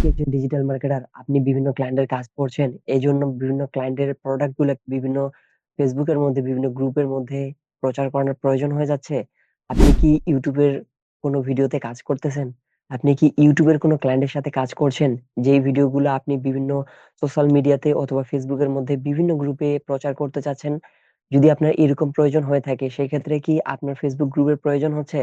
একজন digital marketer, আপনি বিভিন্ন ক্লায়েন্টের কাজ করছেন, এই জন্য বিভিন্ন ক্লায়েন্টের প্রোডাক্ট গুলো বিভিন্ন ফেসবুকের মধ্যে বিভিন্ন গ্রুপের মধ্যে প্রচার করানোর প্রয়োজন হয়ে যাচ্ছে। আপনি কি ইউটিউবের কোনো ভিডিওতে কাজ করতেছেন? আপনি কি ইউটিউবের কোনো ক্লায়েন্টের সাথে কাজ করছেন, যেই ভিডিওগুলো আপনি বিভিন্ন সোশ্যাল মিডিয়াতে অথবা ফেসবুকের মধ্যে বিভিন্ন গ্রুপে প্রচার করতে চাচ্ছেন? যদি আপনার এরকম প্রয়োজন হয়ে থাকে, সেক্ষেত্রে কি আপনার ফেসবুক গ্রুপের প্রয়োজন হচ্ছে?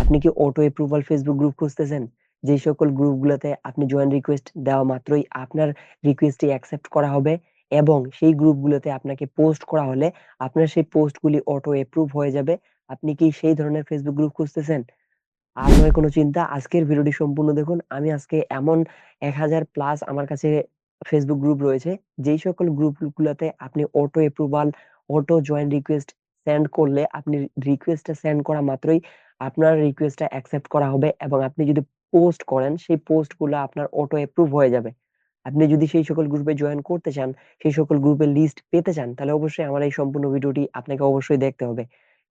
আপনি কি অটো অ্যাপ্রুভাল ফেসবুক গ্রুপ খুঁজতেছেন, যে সকল গ্রুপগুলোতে আপনি জয়েন রিকোয়েস্ট দেওয়া মাত্রই আপনার রিকোয়েস্টটি অ্যাকসেপ্ট করা হবে, এবং সেই গ্রুপগুলোতে আপনাকে পোস্ট করা হলে আপনার সেই পোস্টগুলি অটো অ্যাপ্রুভ হয়ে যাবে? আপনি কি সেই ধরনের ফেসবুক গ্রুপ খুঁজতেছেন? আর নয় কোনো চিন্তা, আজকের ভিডিওটি সম্পূর্ণ দেখুন। আমি আজকে এমন ১,০০০ প্লাস আমার কাছে ফেসবুক গ্রুপ রয়েছে, যেই সকল গ্রুপগুলোতে আপনি auto approval, auto join request send করলে আপনি রিকোয়েস্টটা সেন্ড করা মাত্রই আপনার রিকোয়েস্টটা অ্যাকসেপ্ট করা হবে, এবং আপনি যদি পোস্ট করেন সেই পোস্টগুলা আপনার অটো অ্যাপ্রুভ হয়ে যাবে। আপনি যদি সেই সকল গ্রুপে জয়েন করতে চান, সেই সকল গ্রুপের লিস্ট পেতে চান, তাহলে অবশ্যই আমার এই সম্পূর্ণ ভিডিওটি আপনাকে অবশ্যই দেখতে হবে।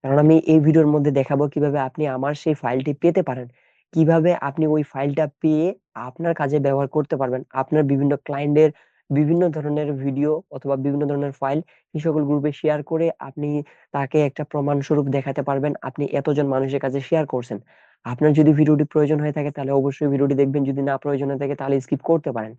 কারণ আমি এই ভিডিওর মধ্যে দেখাবো কিভাবে আপনি আমার সেই ফাইলটি পেতে পারেন। কিভাবে আপনি ওই ফাইলটা পেয়ে আপনার কাজে ব্যবহার করতে পারবেন। আপনার বিভিন্ন ক্লায়েন্টের বিভিন্ন ধরনের ভিডিও অথবা বিভিন্ন ধরনের ফাইল সেই সকল গ্রুপে শেয়ার করে আপনি তাকে একটা প্রমাণ স্বরূপ দেখাতে পারবেন আপনি এতজন মানুষের কাছে শেয়ার করছেন। আপনার যদি ভিডিওটি প্রয়োজন হয়ে থাকে তাহলে অবশ্যই ভিডিওটি দেখবেন। যদি না প্রয়োজন হয়ে থাকে তাহলে স্কিপ করতে পারেন।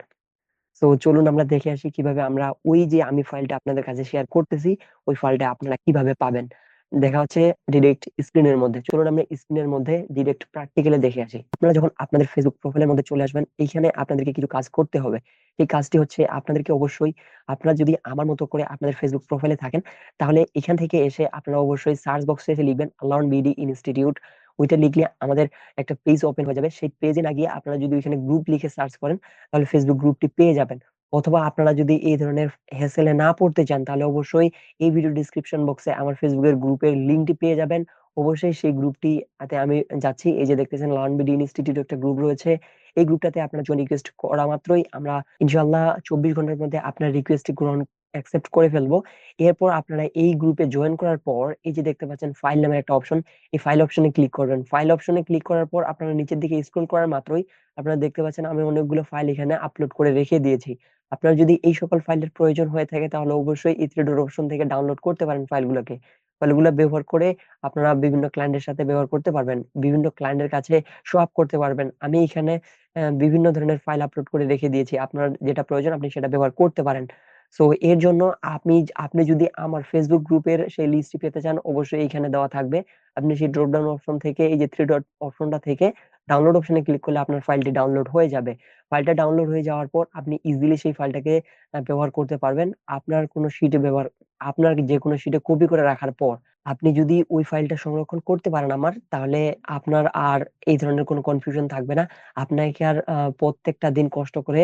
তো চলুন আমরা দেখে আসি কিভাবে আমরা ওই যে আমি ফাইলটা আপনাদের কাছে শেয়ার করতেছি, ওই ফাইলটা আপনারা কিভাবে পাবেন। দেখা হচ্ছে ডিরেক্ট স্ক্রিনের মধ্যে। চলুন আমরা স্ক্রিনের মধ্যে ডিরেক্ট প্র্যাকটিক্যালি দেখে আসি। আপনারা যখন আপনাদের ফেসবুক প্রোফাইলের মধ্যে চলে আসবেন, এইখানে আপনাদেরকে কিছু কাজ করতে হবে। এই কাজটি হচ্ছে আপনাদেরকে অবশ্যই, আপনারা যদি আমার মতো করে আপনাদের ফেসবুক প্রোফাইলে থাকেন, তাহলে এখান থেকে এসে আপনারা অবশ্যই সার্চ বক্সে এসে লিখবেন লার্ন বিডি ইনস্টিটিউট। ওইটা লিখলে আমাদের একটা পেজ ওপেন হয়ে যাবে। সেই পেজে না গিয়ে আপনারা যদি ওইখানে গ্রুপ লিখে সার্চ করেন, তাহলে ফেসবুক গ্রুপটি পেয়ে যাবেন। অথবা আপনারা যদি এই ধরনের হ্যাসেলে না পড়তে চান, তাহলে অবশ্যই এই ভিডিও ডিসক্রিপশন বক্সে আমার ফেসবুকের গ্রুপের লিংকটি পেয়ে যাবেন। অবশ্যই সেই গ্রুপটি তে আমি যাচ্ছি। এই যে দেখতেছেন লার্ন বিডি ইনস্টিটিউট একটা গ্রুপ রয়েছে। এই গ্রুপটাতে আপনার জয়েন রিকোয়েস্ট করা মাত্রই আমরা ইনশাআল্লাহ ২৪ ঘন্টার মধ্যে আপনার রিকোয়েস্টটি গ্রহণ অ্যাকসেপ্ট করে ফেলবো। এরপর আপনারা এই গ্রুপে জয়েন করার পর এই যে দেখতে পাচ্ছেন ফাইল নামের একটা অপশন, এই ফাইল অপশনে ক্লিক করবেন। ফাইল অপশনে ক্লিক করার পর আপনারা নিচের দিকে স্ক্রল করার মাত্রই আপনারা দেখতে পাচ্ছেন আমি অনেকগুলো ফাইল এখানে আপলোড করে রেখে দিয়েছি। আপনার যদি এই সকল ফাইলের প্রয়োজন হয়ে থাকে, তাহলে অবশ্যই এই থ্রি ডট অপশন থেকে ডাউনলোড করতে পারেন ফাইলগুলোকে। ফাইলগুলো ব্যবহার করে আপনারা বিভিন্ন ক্লায়েন্টের সাথে ব্যবহার করতে পারবেন। বিভিন্ন ক্লায়েন্টের কাছে শো অফ করতে পারবেন। আমি এখানে বিভিন্ন ধরনের ফাইল আপলোড করে রেখে দিয়েছি। আপনার যেটা প্রয়োজন আপনি সেটা ব্যবহার করতে পারেন। সো এর জন্য আপনি আপনি যদি আমার ফেসবুক গ্রুপের সেই লিস্টটি পেতে চান, অবশ্যই এইখানে দেওয়া থাকবে। আপনি সেই ড্রপ ডাউন অপশন থেকে এই যে থ্রি ডট অপশনটা থেকে ডাউনলোড অপশনে ক্লিক করলে আপনার ফাইলটি ডাউনলোড হয়ে যাবে। ফাইলটা ডাউনলোড হয়ে যাওয়ার পর আপনি ইজিলি সেই ফাইলটাকে ব্যবহার করতে পারবেন। আপনার কোনো শিটে ব্যবহার, আপনার যেকোনো শিটে কপি করে রাখার পর আপনি যদি ওই ফাইলটা সংরক্ষণ করতে পারেন আমার, তাহলে আপনার আর এই ধরনের কোনো কনফিউশন থাকবে না। আপনাকে আর প্রত্যেকটা দিন কষ্ট করে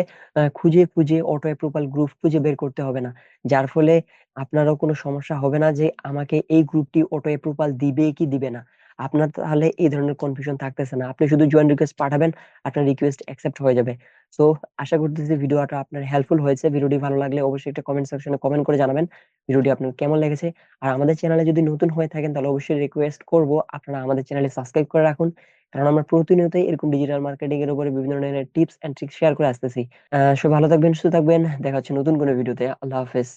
খুঁজে অটো অ্যাপ্রুভাল গ্রুপ খুঁজে বের করতে হবে না। যার ফলে আপনারও কোনো সমস্যা হবে না যে আমাকে এই গ্রুপটি অটো অ্যাপ্রুভাল দিবে কি দিবে না। আপনার তাহলে এই ধরনের কনফিউশন থাকতেছে না। আপনি শুধু জয়েন রিকোয়েস্ট পাঠাবেন, আপনার রিকোয়েস্ট অ্যাকসেপ্ট হয়ে যাবে। সো আশা করতেছি ভিডিওটা আপনার হেল্পফুল হয়েছে। ভিডিওটি ভালো লাগলে অবশ্যই একটা কমেন্ট সেকশনে কমেন্ট করে জানাবেন ভিডিওটি আপনার কেমন লেগেছে। আর আমাদের চ্যানেলে যদি নতুন হয়ে থাকেন, তাহলে অবশ্যই রিকোয়েস্ট করব আপনারা আমাদের চ্যানেলে সাবস্ক্রাইব করে রাখুন। কারণ আমরা প্রতিনিয়তই এরকম ডিজিটাল মার্কেটিং এর উপরে বিভিন্ন ধরনের টিপস এন্ড ট্রিকস শেয়ার করে আসতেছি। সবাই ভালো থাকবেন, সুস্থ থাকবেন। দেখা হচ্ছে নতুন কোনো ভিডিওতে। আল্লাহ হাফেজ।